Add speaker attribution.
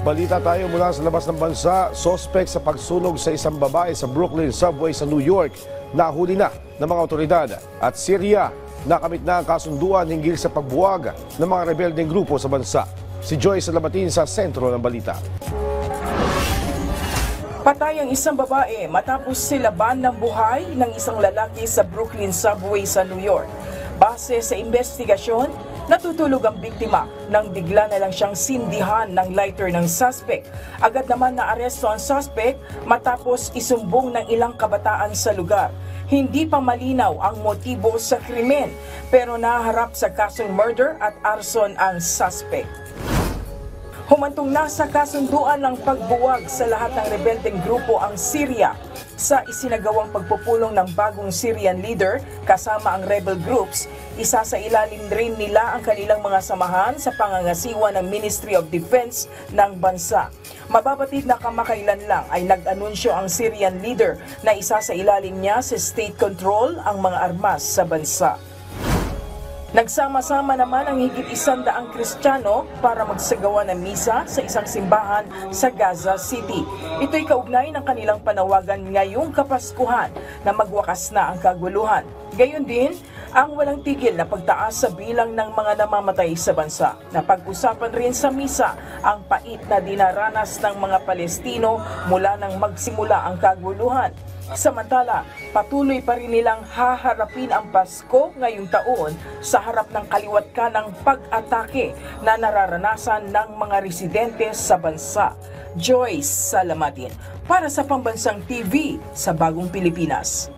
Speaker 1: Balita tayo mula sa labas ng bansa, sospek sa pagsunog sa isang babae sa Brooklyn subway sa New York, nahuli na ng mga otoridad. At Syria, nakamit na ang kasunduan hinggil sa pagbuwag ng mga rebeldeng grupo sa bansa. Si Joyce Salabatin sa sentro ng balita.
Speaker 2: Patay ang isang babae matapos silaban ng buhay ng isang lalaki sa Brooklyn subway sa New York. Base sa investigasyon, natutulog ang biktima nang bigla na lang siyang sindihan ng lighter ng suspect. Agad naman naaresto ang suspect matapos isumbong ng ilang kabataan sa lugar. Hindi pa malinaw ang motibo sa krimen pero naharap sa kasong murder at arson ang suspect. Humantong na sa kasunduan ng pagbuwag sa lahat ng rebeldeng grupo ang Syria sa isinagawang pagpupulong ng bagong Syrian leader kasama ang rebel groups. Isa sa ilalim rin nila ang kanilang mga samahan sa pangangasiwa ng Ministry of Defense ng bansa. Mababatid na kamakailan lang ay nag-anunsyo ang Syrian leader na isa sa ilalim niya sa state control ang mga armas sa bansa. Nagsama-sama naman ang higit 100 Kristiyano para magsagawa ng misa sa isang simbahan sa Gaza City. Ito'y kaugnay ng kanilang panawagan ngayong Kapaskuhan na magwakas na ang kaguluhan. Gayon din, ang walang tigil na pagtaas sa bilang ng mga namamatay sa bansa. Napag-usapan rin sa misa ang pait na dinaranas ng mga Palestino mula nang magsimula ang kaguluhan. Samantala, patuloy pa rin nilang haharapin ang Pasko ngayong taon sa harap ng kaliwat kanang pag-atake na nararanasan ng mga residente sa bansa. Joyce Salamatin para sa Pambansang TV sa Bagong Pilipinas.